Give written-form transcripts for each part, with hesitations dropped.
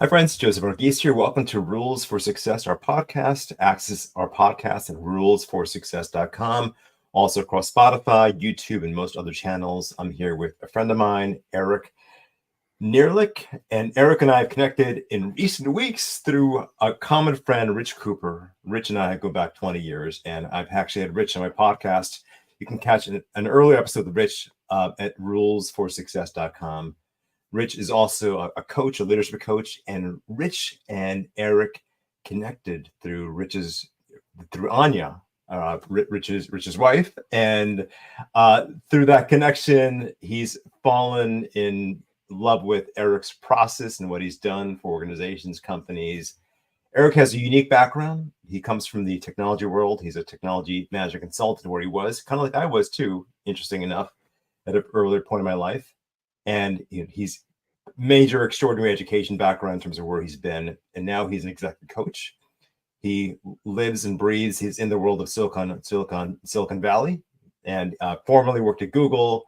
Hi, friends. Joseph Orgis here. Welcome to Rules for Success, our podcast. Access our podcast at rulesforsuccess.com. Also across Spotify, YouTube, and most other channels. I'm here with a friend of mine, Eric Nehrlich. And Eric and I have connected in recent weeks through a common friend, Rich Cooper. Rich and I go back 20 years, and I've actually had Rich on my podcast. You can catch an early episode of Rich at rulesforsuccess.com. Rich is also a coach, a leadership coach, and Rich and Eric connected through Anya, Rich's wife, and through that connection, he's fallen in love with Eric's process and what he's done for organizations, companies. Eric has a unique background. He comes from the technology world. He's a technology manager consultant where he was, kind of like I was too, interesting enough, at an earlier point in my life. And he's major extraordinary education background in terms of where he's been, and now he's an executive coach. He lives and breathes. He's in the world of Silicon Valley, and formerly worked at Google.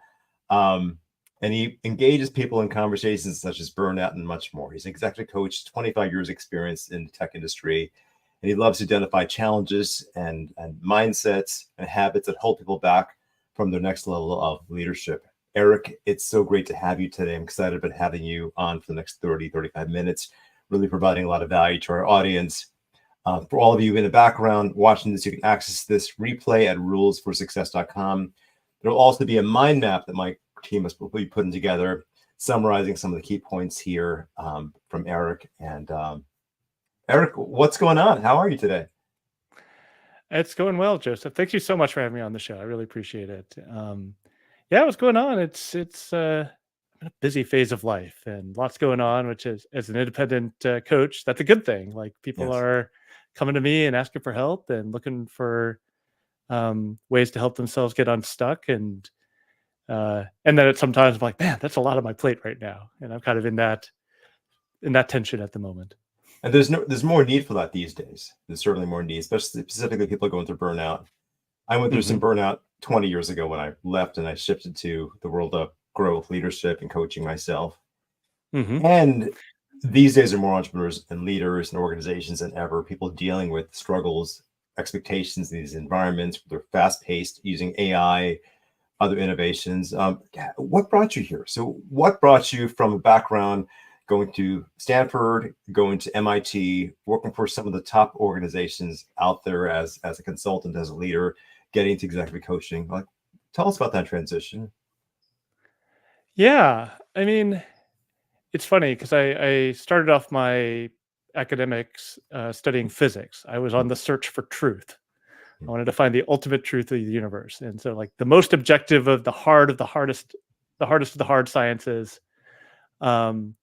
And he engages people in conversations such as burnout and much more. He's an executive coach, 25 years experience in the tech industry, and he loves to identify challenges and mindsets and habits that hold people back from their next level of leadership. Eric, it's so great to have you today. I'm excited about having you on for the next 30, 35 minutes, really providing a lot of value to our audience. For all of you in the background watching this, you can access this replay at rulesforsuccess.com. There will also be a mind map that my team has be putting together, summarizing some of the key points here from Eric. And Eric, what's going on? How are you today? It's going well, Joseph. Thank you so much for having me on the show. I really appreciate it. Yeah, what's going on? It's a busy phase of life and lots going on, which is, as an independent coach, that's a good thing. Like people Yes. are coming to me and asking for help and looking for ways to help themselves get unstuck. And then at sometimes I'm like, man, that's a lot on my plate right now. And I'm kind of in that tension at the moment. And there's more need for that these days. There's certainly more need, especially specifically people going through burnout. I went through some burnout 20 years ago when I left and I shifted to the world of growth, leadership, and coaching myself. And these days are more entrepreneurs and leaders and organizations than ever. People dealing with struggles, expectations in these environments. They're fast paced, using AI, other innovations. What brought you here? So, what brought you from a background going to Stanford, going to MIT, working for some of the top organizations out there as a consultant, as a leader, getting to executive coaching? Like, tell us about that transition. Yeah, I mean, it's funny because I started off my academics studying physics. I was on the search for truth. I wanted to find the ultimate truth of the universe. And so like the most objective of the hardest of the hard sciences. And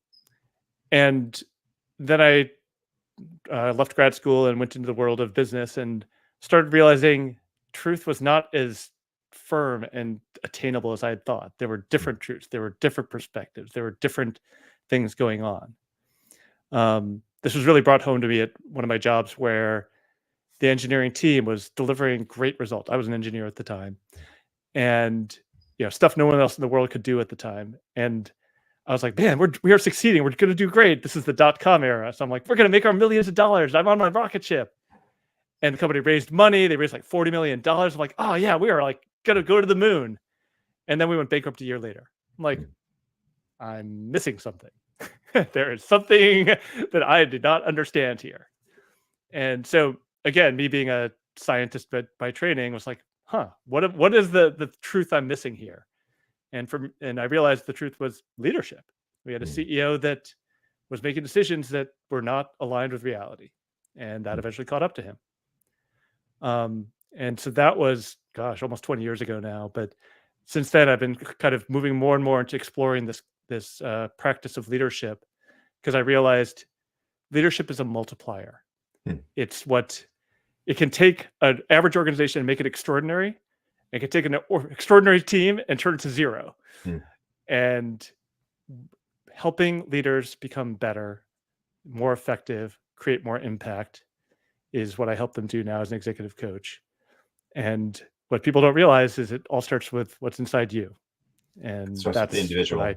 then I left grad school and went into the world of business and started realizing truth was not as firm and attainable as I had thought. There were different truths. There were different perspectives. There were different things going on. This was really brought home to me at one of my jobs where the engineering team was delivering great results. I was an engineer at the time, and stuff no one else in the world could do at the time. And I was like, man, we are succeeding. We're going to do great. This is the .com era. So I'm like, we're going to make our millions of dollars. I'm on my rocket ship. And the company raised money. They raised like $40 million. I'm like, oh yeah, we are like going to go to the moon. And then we went bankrupt a year later. I'm like, I'm missing something. There is something that I did not understand here. And so again, me being a scientist by training was like, what is the truth I'm missing here? And I realized the truth was leadership. We had a CEO that was making decisions that were not aligned with reality, and that eventually caught up to him. And so that was, almost 20 years ago now. But since then, I've been kind of moving more and more into exploring this practice of leadership, because I realized leadership is a multiplier. It's what it can take an average organization and make it extraordinary. It can take an extraordinary team and turn it to zero. And helping leaders become better, more effective, create more impact is what I help them do now as an executive coach. And what people don't realize is it all starts with what's inside you. And Starts with the individual.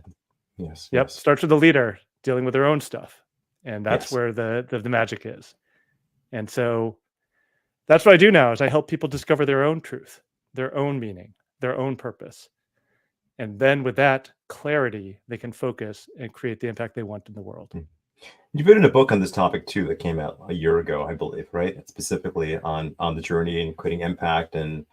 Starts with the leader dealing with their own stuff And that's Yes. where the magic is. And so that's what I do now is I help people discover their own truth, their own meaning, their own purpose. And then with that clarity, they can focus and create the impact they want in the world. You've written a book on this topic too that came out a year ago, I believe, right? Specifically on the journey and creating impact, and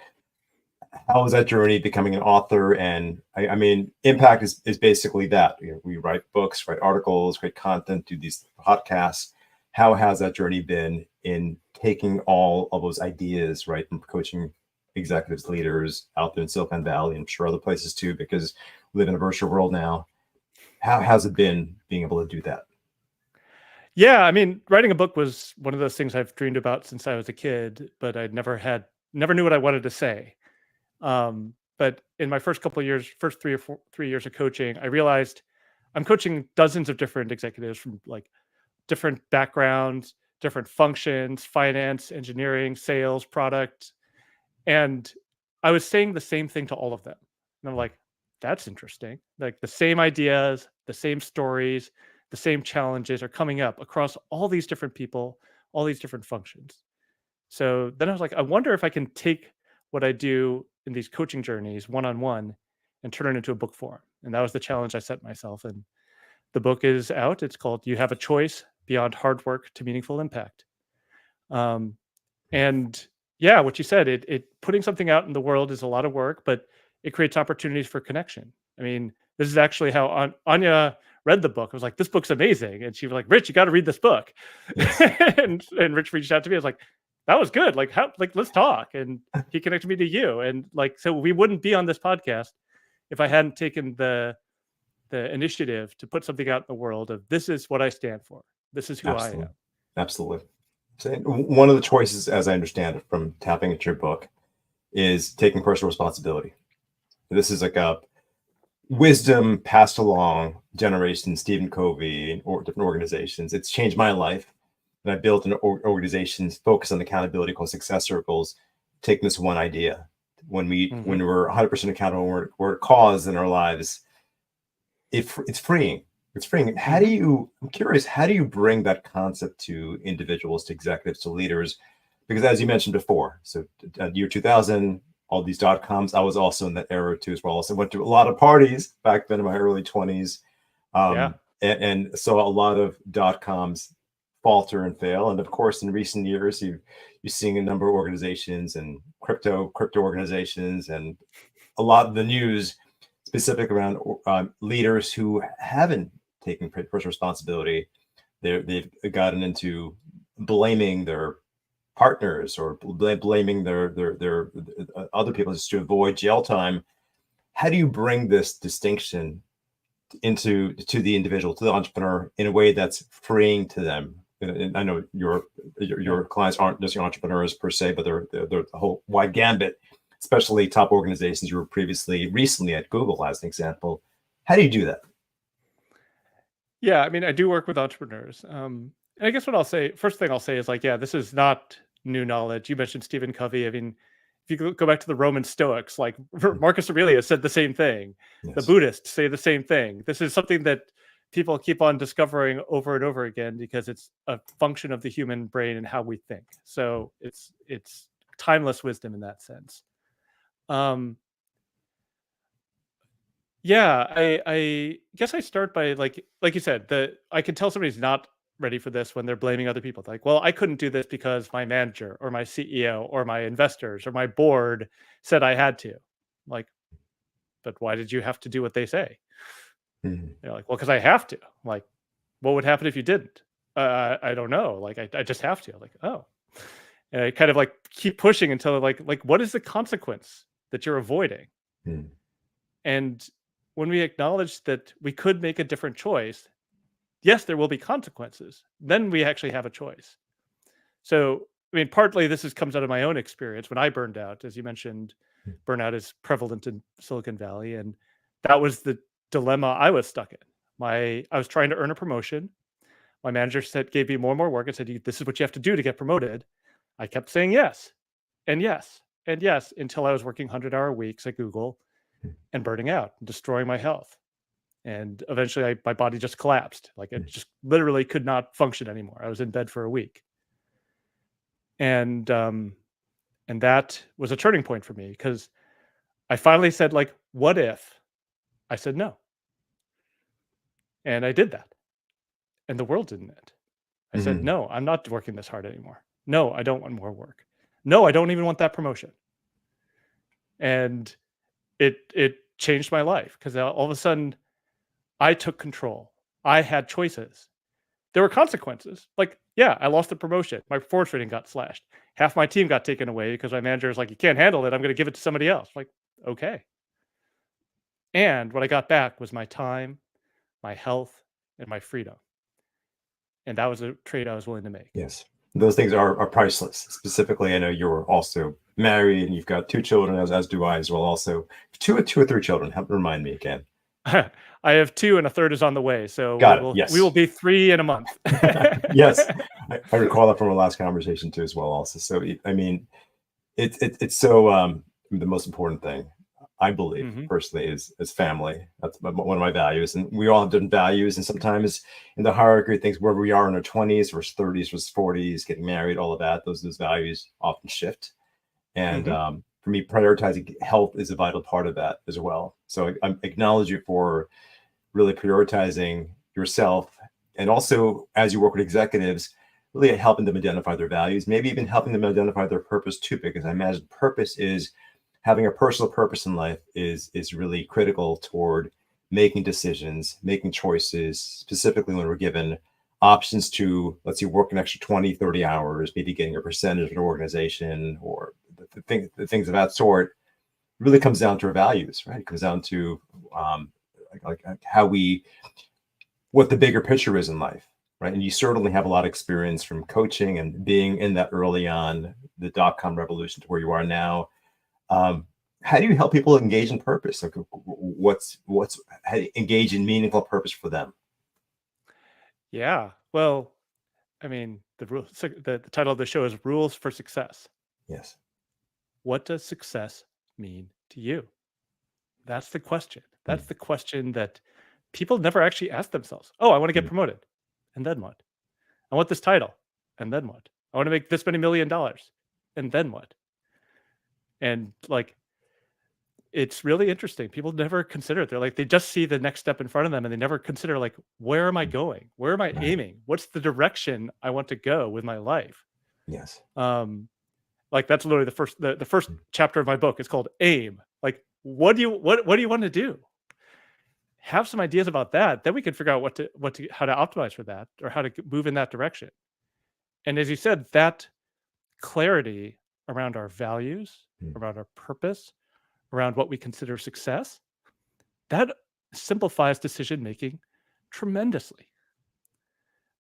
how was that journey becoming an author? And I mean, impact is basically that. You know, we write books, write articles, create content, do these podcasts. How has that journey been in taking all of those ideas, right, from coaching executives, leaders out there in Silicon Valley, and I'm sure other places too, because we live in a virtual world now. How has it been being able to do that? Yeah, I mean, writing a book was one of those things I've dreamed about since I was a kid, but I never knew what I wanted to say. But in my first couple of years, first 3 years of coaching, I realized I'm coaching dozens of different executives from like different backgrounds, different functions, finance, engineering, sales, product. And I was saying the same thing to all of them. And I'm like, that's interesting. Like the same ideas, the same stories, the same challenges are coming up across all these different people, all these different functions. So then I was like, I wonder if I can take what I do in these coaching journeys one on one and turn it into a book form. And that was the challenge I set myself. And the book is out. It's called You Have a Choice Beyond Hard Work to Meaningful Impact. Um, and yeah, what you said, it putting something out in the world is a lot of work, but it creates opportunities for connection. I mean, this is actually how Anya read the book. I was like, this book's amazing. And she was like, Rich, you got to read this book. Yes. and Rich reached out to me. I was like, that was good. Like, let's talk. And he connected me to you. And like, so we wouldn't be on this podcast if I hadn't taken the initiative to put something out in the world of this is what I stand for. This is who I am. Absolutely. Absolutely. So one of the choices, as I understand it from tapping into your book, is taking personal responsibility. This is like a wisdom passed along generations, Stephen Covey, or different organizations. It's changed my life. And I built an organization focused on accountability called Success Circles, taking this one idea. When we're 100% accountable, we're a cause in our lives. It's freeing. It's freeing. I'm curious, how do you bring that concept to individuals, to executives, to leaders? Because as you mentioned before, so year 2000, all these .coms, I was also in that era too as well. So I went to a lot of parties back then in my early 20s. And so a lot of .coms falter and fail. And of course, in recent years, you're seeing a number of organizations and crypto organizations, and a lot of the news specific around leaders who haven't taken personal responsibility. They've gotten into blaming their partners or blaming their other people just to avoid jail time. How do you bring this distinction to the individual, to the entrepreneur, in a way that's freeing to them? And I know your clients aren't just entrepreneurs per se, but they're the whole wide gambit, especially top organizations. You were recently at Google as an example. How do you do that? Yeah, I mean, I do work with entrepreneurs. And I guess first thing I'll say is like, yeah, this is not new knowledge. You mentioned Stephen Covey. I mean, if you go back to the Roman Stoics, like Marcus Aurelius said the same thing. Yes. The Buddhists say the same thing. This is something that people keep on discovering over and over again because it's a function of the human brain and how we think. So it's timeless wisdom in that sense. Yeah, I guess I start by like you said, I can tell somebody's not ready for this when they're blaming other people. Like, well, I couldn't do this because my manager or my CEO or my investors or my board said I had to. Like, but why did you have to do what they say? They're like, well, because I have to. Like, what would happen if you didn't? I don't know. Like, I just have to. Like, oh, and I kind of like keep pushing until like what is the consequence that you're avoiding? And when we acknowledge that we could make a different choice, yes, there will be consequences. Then we actually have a choice. So, I mean, partly this comes out of my own experience when I burned out. As you mentioned, burnout is prevalent in Silicon Valley, and that was the dilemma I was stuck in. I was trying to earn a promotion. My manager gave me more and more work and said, "This is what you have to do to get promoted." I kept saying yes, and yes, and yes, until I was working 100-hour weeks at Google and burning out and destroying my health. And eventually my body just collapsed. Like it just literally could not function anymore. I was in bed for a week. And that was a turning point for me, because I finally said, like, what if I said no? And I did that. And the world didn't end. I said, no, I'm not working this hard anymore. No, I don't want more work. No, I don't even want that promotion. And it changed my life, because all of a sudden I took control. I had choices. There were consequences. Like, yeah, I lost the promotion. My performance rating got slashed. Half my team got taken away because my manager is like, you can't handle it. I'm going to give it to somebody else. Like, okay. And what I got back was my time, my health, and my freedom. And that was a trade I was willing to make. Yes. Those things are priceless. Specifically, I know you're also married and you've got 2 children, as do I as well. Also, two or 3 children. Remind me again. I have 2 and a third is on the way. So Yes. we will be 3 in a month. Yes. I recall that from our last conversation too, as well. Also. So, I mean, it's so the most important thing, I believe, personally, is family. That's one of my values. And we all have different values. And sometimes in the hierarchy of things, where we are in our 20s versus 30s versus 40s, getting married, all of that, those values often shift. And for me, prioritizing health is a vital part of that as well. So I acknowledge you for really prioritizing yourself. And also, as you work with executives, really helping them identify their values, maybe even helping them identify their purpose too, because I imagine purpose is having a personal purpose in life is really critical toward making decisions, making choices, specifically when we're given options to, let's say, work an extra 20, 30 hours, maybe getting a percentage of an organization, or the things of that sort. Really comes down to our values, right? It comes down to like how what the bigger picture is in life, right? And you certainly have a lot of experience from coaching and being in that early on, the .com revolution to where you are now. How do you help people engage in purpose? Like, how do you engage in meaningful purpose for them? Yeah. Well, I mean, the title of the show is Rules for Success. Yes. What does success mean to you? That's the question. That's the question that people never actually ask themselves. Oh, I want to get promoted. And then what? I want this title. And then what? I want to make this many $1 million. And then what? And like, it's really interesting. People never consider it. They're like, they just see the next step in front of them, and they never consider, like, where am I going? Where am I aiming? What's the direction I want to go with my life? Yes. Like, that's literally the first chapter of my book. It's called Aim. Like, what do you want to do? Have some ideas about that. Then we can figure out how to optimize for that, or how to move in that direction. And as you said, that clarity around our values, around our purpose, around what we consider success, that simplifies decision making tremendously.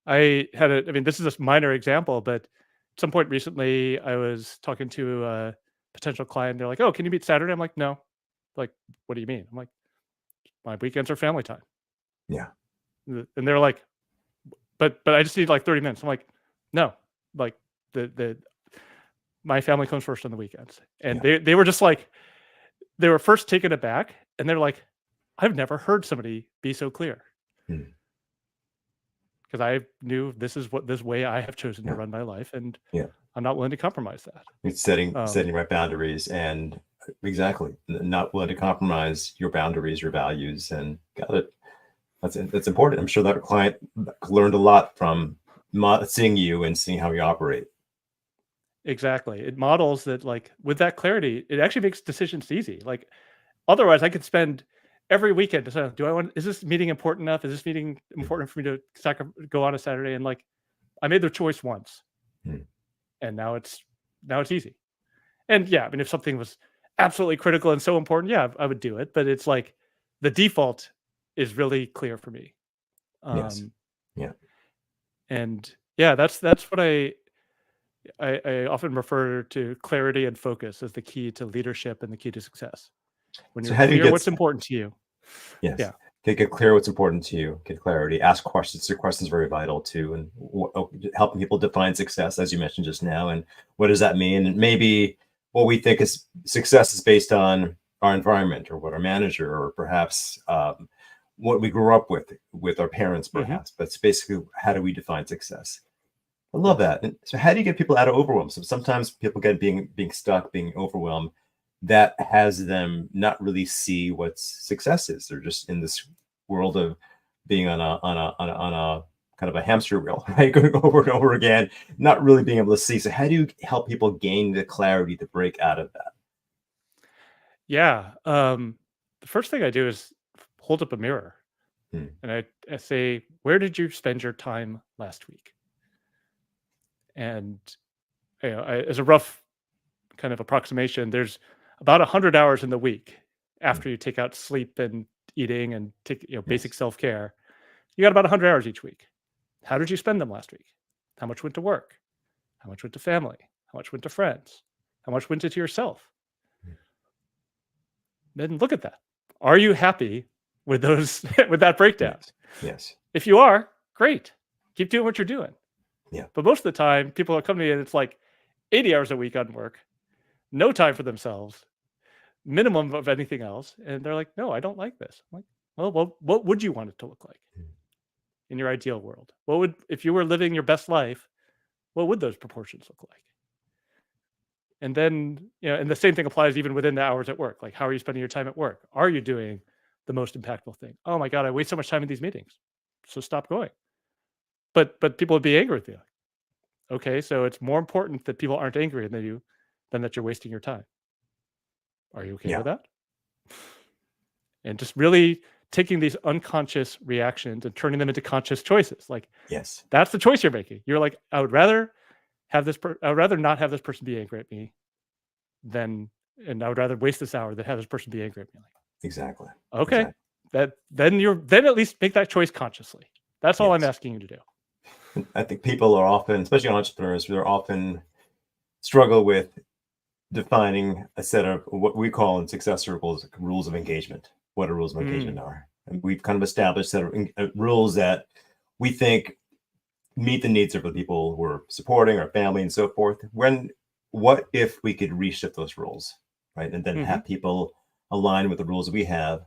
I mean, this is a minor example, but at some point recently, I was talking to a potential client. They're like, "Oh, can you meet Saturday?" I'm like, "No." Like, "What do you mean?" I'm like, "My weekends are family time." Yeah. And they're like, "But I just need like 30 minutes." I'm like, "No, like my family comes first on the weekends." And they were just like, they were first taken aback, and they're like, "I've never heard somebody be so clear." Because I knew this way I have chosen to run my life, and I'm not willing to compromise that. It's setting right boundaries, and exactly, not willing to compromise your boundaries, your values, and got it. That's important. I'm sure that client learned a lot from seeing you and seeing how you operate. Exactly. It models that, like, with that clarity, it actually makes decisions easy. Like, otherwise I could spend every weekend deciding, is this meeting important enough? Is this meeting important for me to go on a Saturday? And like, I made the choice once, and now it's easy. And yeah, I mean, if something was absolutely critical and so important, yeah, I would do it. But it's like, the default is really clear for me. Yes. Yeah. And yeah, that's what I often refer to clarity and focus as the key to leadership and the key to success. When you're clear what's important to you. Yes. Yeah. Get clear what's important to you. Get clarity. Ask questions. Your questions are very vital too, and helping people define success, as you mentioned just now. And what does that mean? And maybe what we think is success is based on our environment, or what our manager, or perhaps what we grew up with our parents, Hmm. perhaps. But it's basically, how do we define success? I love Yes. that. And so, how do you get people out of overwhelm? So sometimes people get being stuck, being overwhelmed. That has them not really see what success is. They're just in this world of being on a kind of a hamster wheel, right? Going over and over again, not really being able to see. So how do you help people gain the clarity to break out of that? Yeah. The first thing I do is hold up a mirror Hmm. and I say, where did you spend your time last week? And as a rough kind of approximation, there's about 100 hours in the week Hmm. after you take out sleep and eating and take basic Yes. self-care. You got about 100 hours each week. How did you spend them last week? How much went to work? How much went to family? How much went to friends? How much went into yourself? Then look at that. Are you happy with those with that breakdown? Yes. Yes. If you are, great. Keep doing what you're doing. Yeah. But most of the time, people are coming to me and it's like 80 hours a week on work, no time for themselves, minimum of anything else. And they're like, no, I don't like this. I'm like, well, what would you want it to look like Hmm. in your ideal world? What would, if you were living your best life, what would those proportions look like? And then, and the same thing applies even within the hours at work. Like, how are you spending your time at work? Are you doing the most impactful thing? Oh my God, I waste so much time in these meetings. So stop going. But people would be angry with you. Okay, so it's more important that people aren't angry than you than that you're wasting your time. Are you okay Yeah. with that? And just really taking these unconscious reactions and turning them into conscious choices. Like, Yes. that's the choice you're making. You're like, I would rather I would rather not have this person be angry at me than, and I would rather waste this hour than have this person be angry at me. Like, Exactly. okay, Exactly. then at least make that choice consciously. That's all I'm Yes. asking you to do. I think people are often, especially entrepreneurs, they're often struggle with defining a set of what we call in success circles rules of engagement. What a rules of engagement Mm, are. And we've kind of established set of rules that we think meet the needs of the people we're supporting, our family, and so forth. What if we could reshift those rules, right? And then mhm, have people align with the rules we have,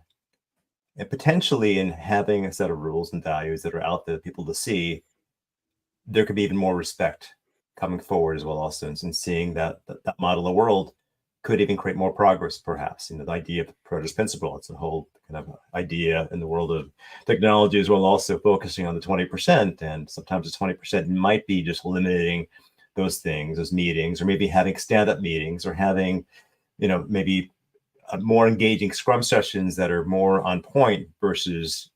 and potentially in having a set of rules and values that are out there for people to see, there could be even more respect coming forward as well also, and seeing that model of the world could even create more progress, perhaps. The idea of the Pareto principle, it's a whole kind of idea in the world of technology as well, also focusing on the 20%. And sometimes the 20% might be just eliminating those things, those meetings, or maybe having stand-up meetings, or having maybe more engaging scrum sessions that are more on point versus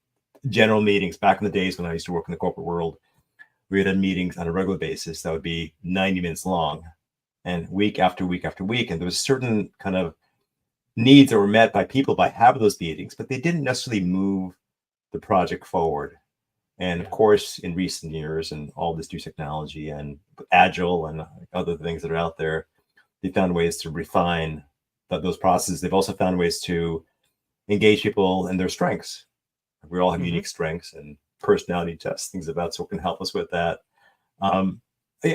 general meetings. Back in the days when I used to work in the corporate world, we had meetings on a regular basis that would be 90 minutes long, and week after week after week. And there was certain kind of needs that were met by people by having those meetings, but they didn't necessarily move the project forward. And of yeah. course, in recent years and all this new technology and agile and other things that are out there, they found ways to refine those processes. They've also found ways to engage people in their strengths. We all have Mhm. unique strengths and personality tests, things of that sort can help us with that. Um,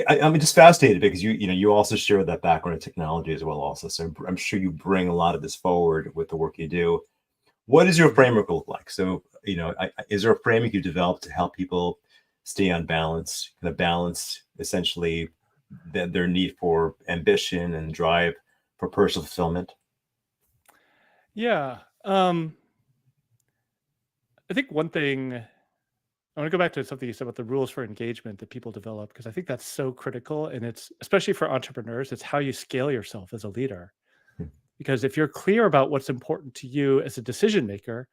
I'm just fascinated because you also share that background in technology as well also. So I'm sure you bring a lot of this forward with the work you do. What does your Mhm. framework look like? So, is there a framework you developed to help people stay on balance, kind of balance essentially their need for ambition and drive for personal fulfillment? Yeah. I think one thing I want to go back to something you said about the rules for engagement that people develop because I think that's so critical, and it's especially for entrepreneurs, it's how you scale yourself as a leader. Hmm. Because if you're clear about what's important to you as a decision maker,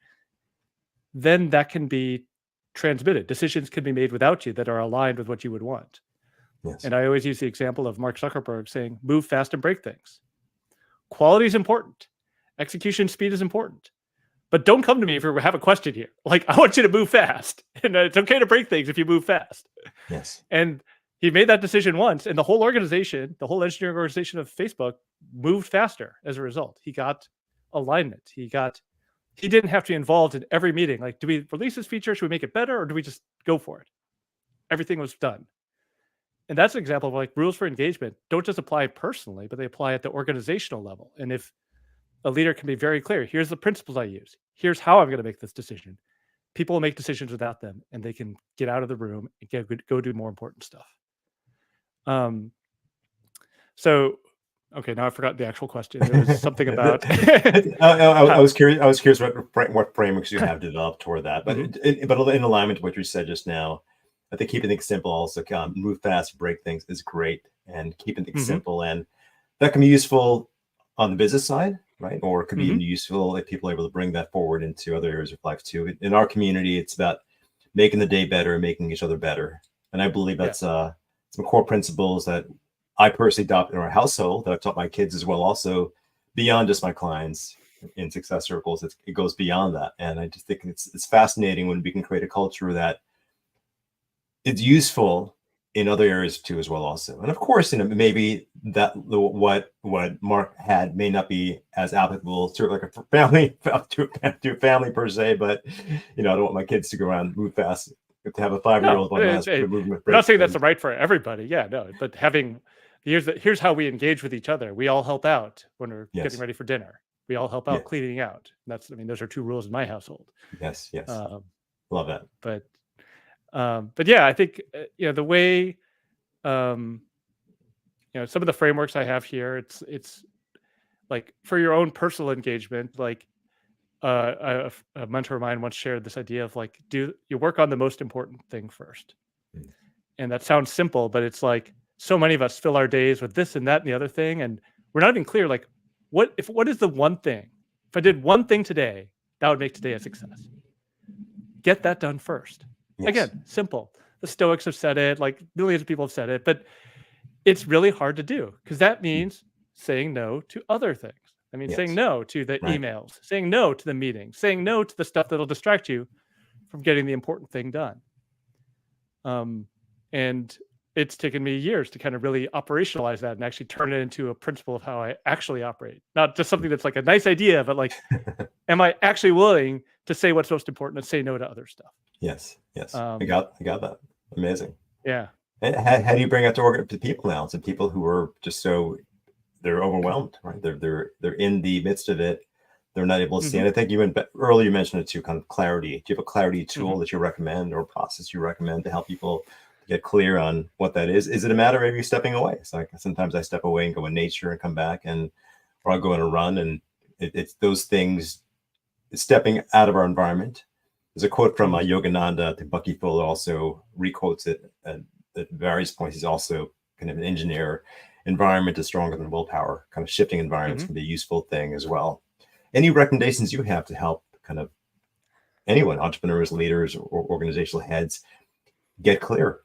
then that can be transmitted. Decisions can be made without you that are aligned with what you would want. Yes. And I always use the example of Mark Zuckerberg saying, move fast and break things. Quality is important. Execution speed is important. But don't come to me if you have a question here. Like, I want you to move fast. And it's okay to break things if you move fast. Yes. And he made that decision once, and the whole organization, the whole engineering organization of Facebook moved faster as a result. He got alignment. He didn't have to be involved in every meeting. Like, do we release this feature? Should we make it better? Or do we just go for it? Everything was done. And that's an example of like rules for engagement don't just apply personally, but they apply at the organizational level. And if a leader can be very clear, here's the principles I use, here's how I'm going to make this decision, people will make decisions without them, and they can get out of the room and go do more important stuff. So, okay, now I forgot the actual question. It was something about. I was curious. I was curious what frameworks you have developed toward that. But but in alignment to what you said just now, I think keeping things simple, also move fast, break things is great, and keeping things simple, and that can be useful on the business side, right? Or it could be even useful if people are able to bring that forward into other areas of life too. In our community, it's about making the day better, making each other better, and I believe that's some core principles that I personally adopt in our household that I've taught my kids as well. Also, beyond just my clients in success circles, it goes beyond that, and I just think it's fascinating when we can create a culture that it's useful in other areas too as well also. And of course, maybe that what Mark had may not be as applicable to like a family to a family per se, but I don't want my kids to go around move fast. To have a 5-year-old one has movement. I'm not saying that's the right for everybody. Yeah, no, but here's how we engage with each other. We all help out when we're getting ready for dinner. We all help out cleaning out. Those are 2 rules in my household. Yes. Love that. But yeah, I think the way some of the frameworks I have here, it's like for your own personal engagement, like a mentor of mine once shared this idea of like, do you work on the most important thing first? And that sounds simple, but it's like so many of us fill our days with this and that and the other thing, and we're not even clear like what is the one thing? If I did one thing today, that would make today a success. Get that done first. Yes. Again, simple. The Stoics have said it, like millions of people have said it, but it's really hard to do because that means saying no to other things. I mean, saying no to the emails, saying no to the meetings, saying no to the stuff that'll distract you from getting the important thing done. And it's taken me years to kind of really operationalize that and actually turn it into a principle of how I actually operate. Not just something that's like a nice idea, but like, am I actually willing to say what's most important and say no to other stuff? Yes. I got that. Amazing. Yeah. And how do you bring out to people now? To people who are just they're overwhelmed, right? They're in the midst of it. They're not able to see. And I think earlier you mentioned it too, kind of clarity. Do you have a clarity tool that you recommend or process you recommend to help people get clear on what that is? Is it a matter of you stepping away? It's like sometimes I step away and go in nature and come back, or I'll go on a run, and it's those things, stepping out of our environment. There's a quote from Yogananda. I think Bucky Fuller also requotes it at various points. He's also kind of an engineer. Environment is stronger than willpower. Kind of shifting environments can be a useful thing as well. Any recommendations you have to help kind of anyone, entrepreneurs, leaders, or organizational heads, get clear?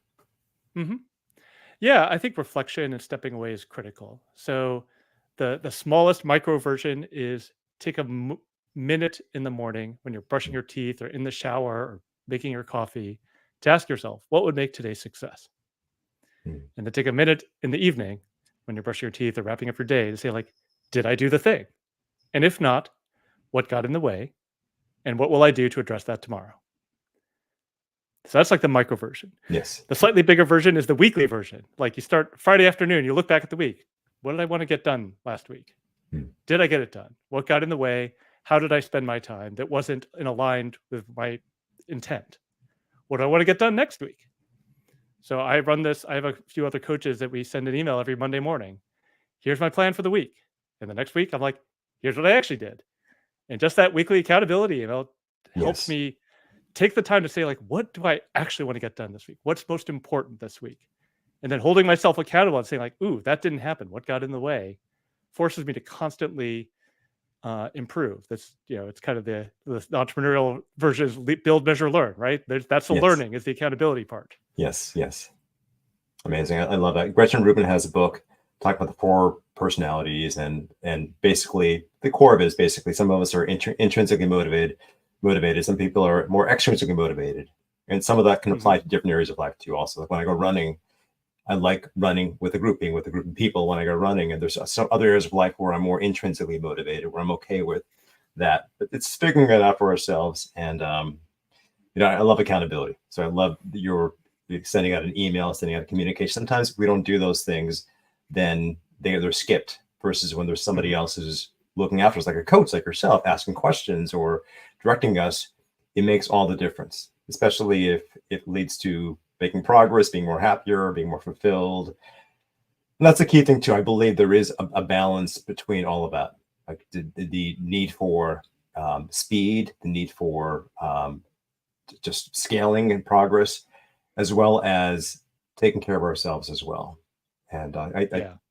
Yeah, I think reflection and stepping away is critical. So the smallest micro version is take a minute in the morning when you're brushing your teeth or in the shower or making your coffee to ask yourself, what would make today success? And then take a minute in the evening when you're brushing your teeth or wrapping up your day to say, like, did I do the thing? And if not, what got in the way? And what will I do to address that tomorrow? So that's like the micro version. Yes. The slightly bigger version is the weekly version. Like you start Friday afternoon, you look back at the week. What did I want to get done last week? Did I get it done? What got in the way? How did I spend my time that wasn't aligned with my intent? What do I want to get done next week? So I run this. I have a few other coaches that we send an email every Monday morning. Here's my plan for the week. And the next week, I'm like, here's what I actually did. And just that weekly accountability email helps me take the time to say, like, what do I actually want to get done this week? What's most important this week? And then holding myself accountable and saying, like, ooh, that didn't happen. What got in the way? Forces me to constantly improve. That's, it's kind of the entrepreneurial version is build, measure, learn, right? That's the learning is the accountability part. Yes. Amazing. I love that. Gretchen Rubin has a book talking about the 4 personalities, and basically the core of it is basically some of us are intrinsically motivated. Some people are more extrinsically motivated, and some of that can apply to different areas of life too. Also, like when I go running, I like running with a group, being with a group of people when I go running, and there's some other areas of life where I'm more intrinsically motivated, where I'm okay with that. But it's figuring it out for ourselves, and I love accountability. So I love your sending out an email, sending out a communication. Sometimes if we don't do those things, then they're skipped, versus when there's somebody else who's looking after us, like a coach like yourself, asking questions or directing us. it makes all the difference, especially if it leads to making progress, being more happier, being more fulfilled. And that's the key thing too. I believe there is a balance between all of that, like the need for speed, the need for just scaling and progress, as well as taking care of ourselves as well. And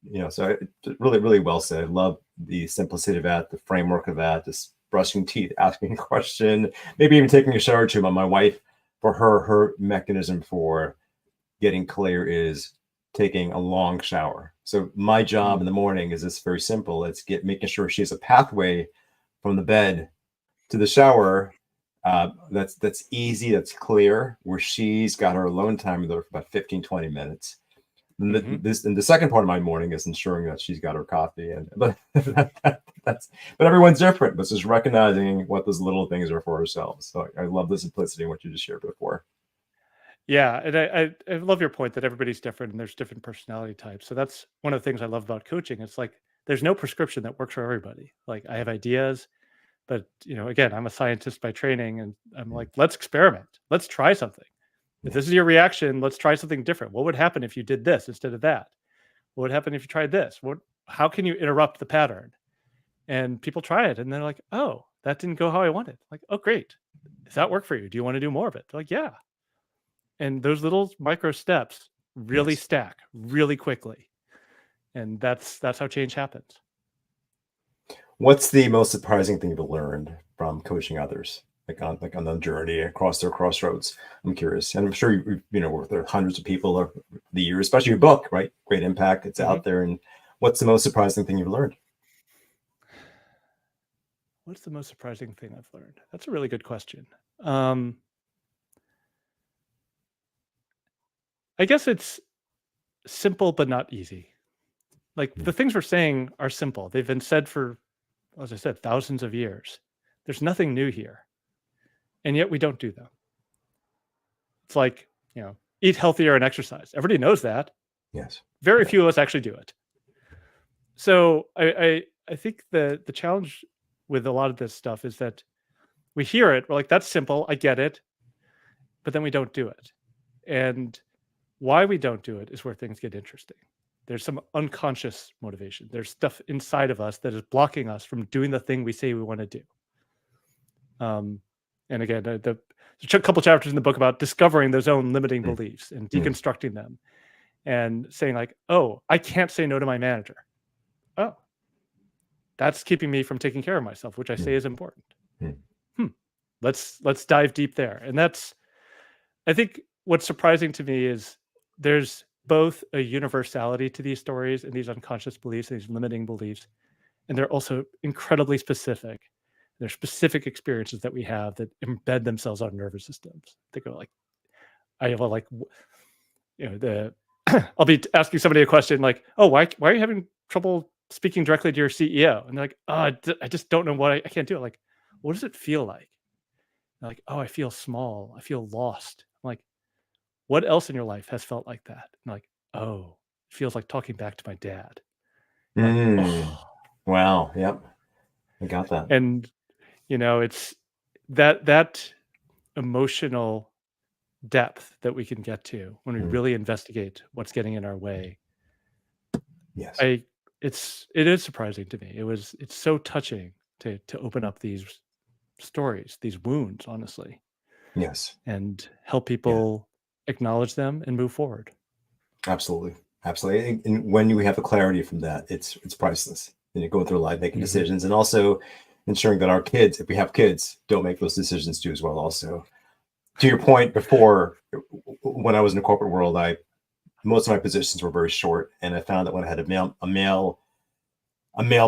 Yeah. so really, really well said. I love the simplicity of that, the framework of that, just brushing teeth, asking a question, maybe even taking a shower too. My wife, for her mechanism for getting clear is taking a long shower. So my job in the morning is this very simple. It's making sure she has a pathway from the bed to the shower that's easy, that's clear, where she's got her alone time there for about 15, 20 minutes. And the second part of my morning is ensuring that she's got her coffee. But everyone's different. But just recognizing what those little things are for ourselves. So I love the simplicity in what you just shared before. Yeah, and I love your point that everybody's different and there's different personality types. So that's one of the things I love about coaching. It's like there's no prescription that works for everybody. Like I have ideas, but again, I'm a scientist by training, and I'm like, let's experiment. Let's try something. If this is your reaction, let's try something different. What would happen if you did this instead of that? What would happen if you tried this? How can you interrupt the pattern? And people try it and they're like, oh, that didn't go how I wanted. Like, oh, great. Does that work for you? Do you want to do more of it? They're like, yeah. And those little micro steps really stack really quickly. And that's how change happens. What's the most surprising thing you've learned from coaching others, like on the journey across their crossroads? I'm curious, and I'm sure you've worked with hundreds of people over the years, especially your book, right? Great impact. It's out there. And what's the most surprising thing you've learned? What's the most surprising thing I've learned? That's a really good question. I guess it's simple but not easy. Like the things we're saying are simple. They've been said for, as I said, thousands of years. There's nothing new here. And yet we don't do them. It's like, eat healthier and exercise. Everybody knows that. Yes. Very few of us actually do it. So I think the challenge with a lot of this stuff is that we hear it. We're like, that's simple. I get it. But then we don't do it. And why we don't do it is where things get interesting. There's some unconscious motivation. There's stuff inside of us that is blocking us from doing the thing we say we want to do. And again, there's a couple chapters in the book about discovering those own limiting beliefs and deconstructing them and saying like, oh, I can't say no to my manager. Oh, that's keeping me from taking care of myself, which I say is important. Let's dive deep there. And I think what's surprising to me is there's both a universality to these stories and these unconscious beliefs, these limiting beliefs, and they're also incredibly specific. They're specific experiences that we have that embed themselves on nervous systems. Think of like, I'll be asking somebody a question like, oh, why are you having trouble speaking directly to your CEO? And they're like, oh, I just don't know what I can't do it. Like, what does it feel like? They're like, oh, I feel small. I feel lost. I'm like, what else in your life has felt like that? I'm like, oh, it feels like talking back to my dad. Like, oh. Wow. Yep. I got that. And, it's that emotional depth that we can get to when we really investigate what's getting in our way. Yes. It is surprising to me. It's so touching to open up these stories, these wounds, honestly. Yes. And help people acknowledge them and move forward. Absolutely. And when you have the clarity from that, it's priceless. And you go through life making decisions, and also ensuring that our kids, if we have kids, don't make those decisions too as well. Also, to your point before, when I was in the corporate world, most of my positions were very short, and I found that when I had a male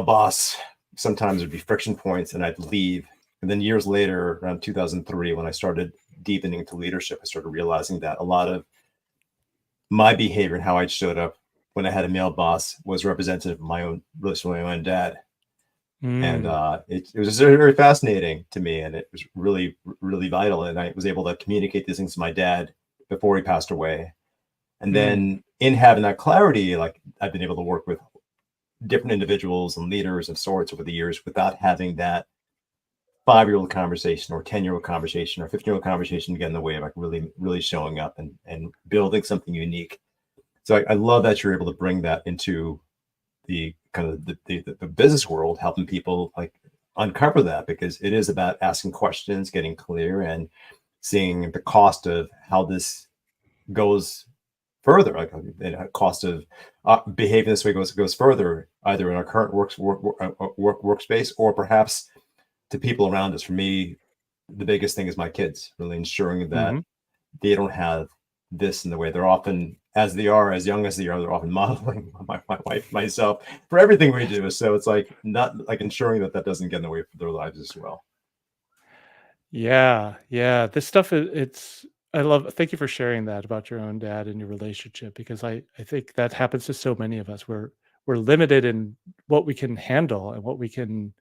boss, sometimes there'd be friction points, and I'd leave. And then years later, around 2003, when I started deepening into leadership, I started realizing that a lot of my behavior and how I showed up when I had a male boss was representative of my own relationship with my own dad. And it was just very, very fascinating to me, and it was really, really vital. And I was able to communicate these things to my dad before he passed away. And then in having that clarity, like I've been able to work with different individuals and leaders of sorts over the years without having that 5-year-old conversation or 10-year-old conversation or 15-year-old conversation to get in the way of like really showing up and building something unique. So I love that you're able to bring that into the kind of the business world, helping people like uncover that, because it is about asking questions, getting clear, and seeing the cost of how this goes further, like the cost of behaving this way goes further, either in our current workspace or perhaps to people around us. For me, the biggest thing is my kids, really ensuring that Mm-hmm. they don't have this in the way. They're often, as they are, as young as they are, they're often modeling my wife, myself, for everything we do. So it's like not like ensuring that that doesn't get in the way for their lives as well. Yeah, yeah. This stuff it's I love thank you for sharing that about your own dad and your relationship, because I think that happens to so many of us. We're limited in what we can handle and what we can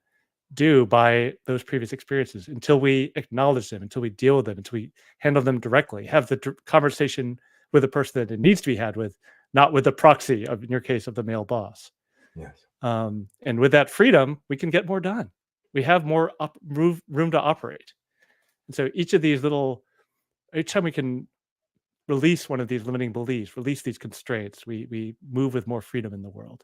do by those previous experiences until we acknowledge them, until we deal with them, until we handle them directly, have the conversation with the person that it needs to be had with, not with the proxy of, in your case, of the male boss. Yes. And with that freedom, we can get more done. We have more room to operate. And so each time we can release one of these limiting beliefs, release these constraints, we move with more freedom in the world.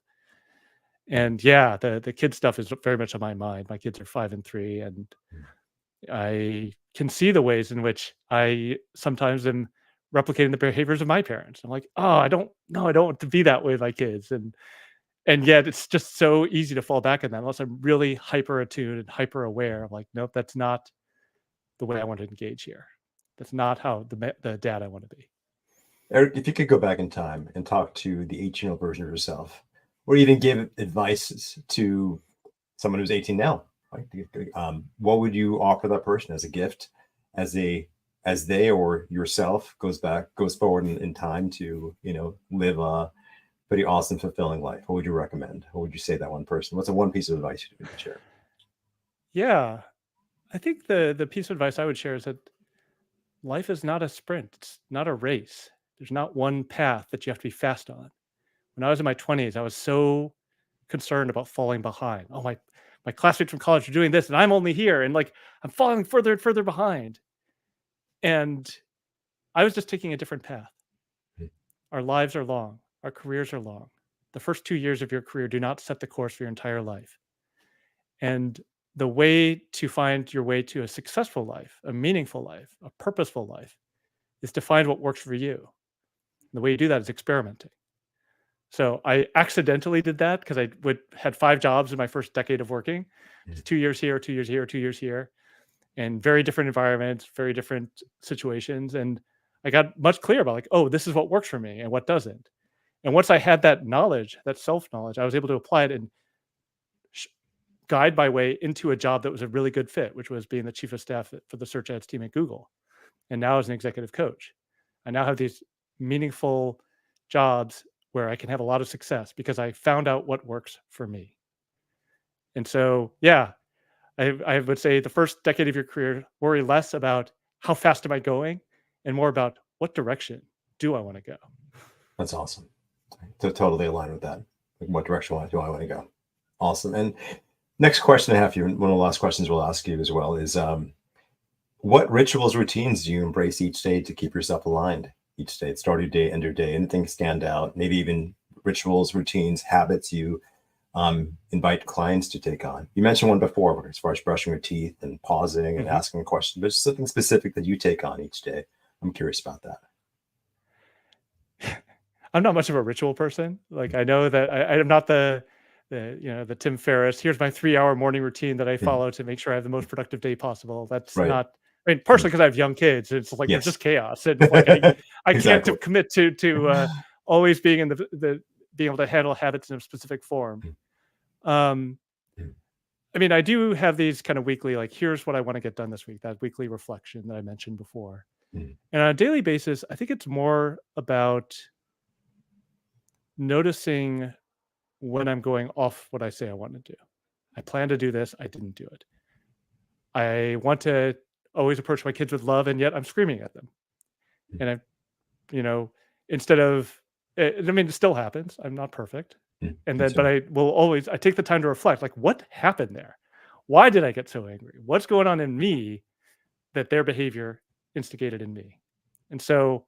And yeah, the kid stuff is very much on my mind. My kids are 5 and 3, and I can see the ways in which I sometimes am replicating the behaviors of my parents. I'm like, oh, I don't want to be that way with my kids. And yet it's just so easy to fall back in that unless I'm really hyper attuned and hyper aware. I'm like, nope, that's not the way I want to engage here. That's not how the dad I want to be. Eric, if you could go back in time and talk to the 18-year-old version of yourself, or even give advice to someone who's 18 now, right? What would you offer that person as a gift, as they or yourself goes forward in time to live a pretty awesome, fulfilling life? What would you recommend? What would you say to that one person? What's the one piece of advice you would share? Yeah, I think the piece of advice I would share is that life is not a sprint. It's not a race. There's not one path that you have to be fast on. When I was in my 20s, I was so concerned about falling behind. Oh, my classmates from college are doing this, and I'm only here, and like I'm falling further and further behind. And I was just taking a different path. Our lives are long. Our careers are long. The first 2 years of your career do not set the course for your entire life. And the way to find your way to a successful life, a meaningful life, a purposeful life, is to find what works for you. And the way you do that is experimenting. So I accidentally did that because I had 5 jobs in my first decade of working. 2 years here, 2 years here, 2 years here, and very different environments, very different situations. And I got much clearer about like, oh, this is what works for me and what doesn't. And once I had that knowledge, that self-knowledge, I was able to apply it and guide my way into a job that was a really good fit, which was being the chief of staff for the search ads team at Google. And now as an executive coach, I now have these meaningful jobs where I can have a lot of success because I found out what works for me. And so, yeah, I would say the first decade of your career, worry less about how fast am I going and more about what direction do I want to go. That's awesome. To totally align with that. Like, what direction do I want to go? Awesome. And next question I have for you, one of the last questions we'll ask you as well, is what rituals, routines do you embrace each day to keep yourself aligned each day? Start your day, end your day, anything stand out? Maybe even rituals, routines, habits you invite clients to take on. You mentioned one before, as far as brushing your teeth and pausing and asking a question, but something specific that you take on each day. I'm curious about that. I'm not much of a ritual person. Like I know that I'm not the Tim Ferriss. Here's my 3-hour morning routine that I follow to make sure I have the most productive day possible. That's Right. not. I mean, partially because I have young kids. It's like Yes. there's just chaos, and like I Exactly. can't commit to always being in the being able to handle habits in a specific form. I mean, I do have these kind of weekly, like, here's what I want to get done this week, that weekly reflection that I mentioned before. And on a daily basis, I think it's more about noticing when I'm going off what I say I want to do. I plan to do this, I didn't do it. I want to always approach my kids with love, and yet I'm screaming at them. And I, instead of, I mean, it still happens. I'm not perfect. And then, but I take the time to reflect, like, what happened there? Why did I get so angry? What's going on in me that their behavior instigated in me? And so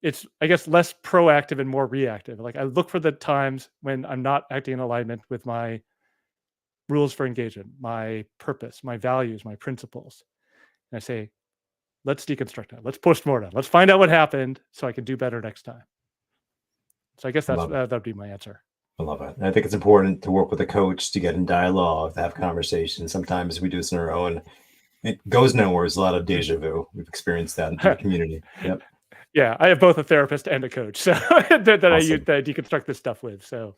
it's, I guess, less proactive and more reactive. Like I look for the times when I'm not acting in alignment with my rules for engagement, my purpose, my values, my principles. And I say, let's deconstruct that. Let's postmortem. Let's find out what happened so I can do better next time. So I guess that would be my answer. I love it. And I think it's important to work with a coach to get in dialogue, to have conversations. Sometimes we do this on our own. It goes nowhere. There's a lot of deja vu. We've experienced that in the community. Yep. Yeah, I have both a therapist and a coach, so that I Awesome. use that I deconstruct this stuff with. So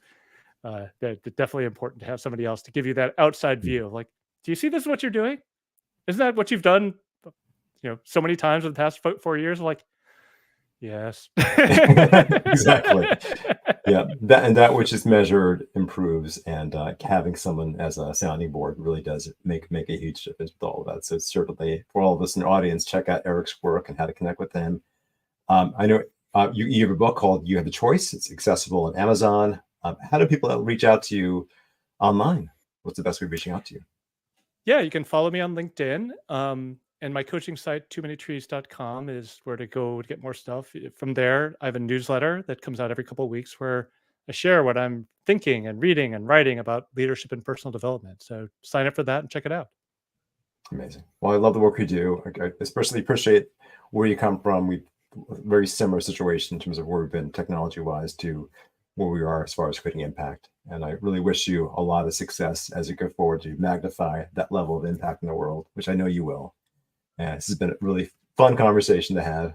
that's definitely important to have somebody else to give you that outside view of like, do you see this is what you're doing? Isn't that what you've done, so many times in the past 4 years? Like, yes. Exactly. Yeah, that which is measured improves, and having someone as a sounding board really does make a huge difference with all of that. So certainly for all of us in the audience, check out Eric's work and how to connect with him. I know you have a book called You Have the Choice. It's accessible on Amazon. How do people reach out to you online? What's the best way of reaching out to you? Yeah, you can follow me on LinkedIn. And my coaching site, toomanytrees.com, is where to go to get more stuff. From there, I have a newsletter that comes out every couple of weeks where I share what I'm thinking and reading and writing about leadership and personal development. So sign up for that and check it out. Amazing. Well, I love the work you do. I especially appreciate where you come from. We've a very similar situation in terms of where we've been technology-wise to where we are as far as creating impact. And I really wish you a lot of success as you go forward to magnify that level of impact in the world, which I know you will. And this has been a really fun conversation to have.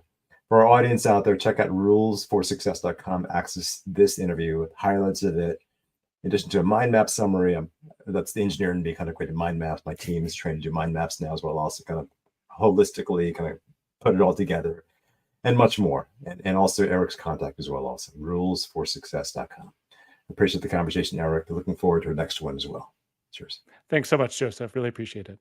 For our audience out there, check out rulesforsuccess.com. Access this interview with highlights of it. In addition to a mind map summary, that's the engineer in me kind of created mind maps. My team is trained to do mind maps now as well, also kind of holistically kind of put it all together and much more. And also Eric's contact as well, also rulesforsuccess.com. Appreciate the conversation, Eric. Looking forward to our next one as well. Cheers. Thanks so much, Joseph. Really appreciate it.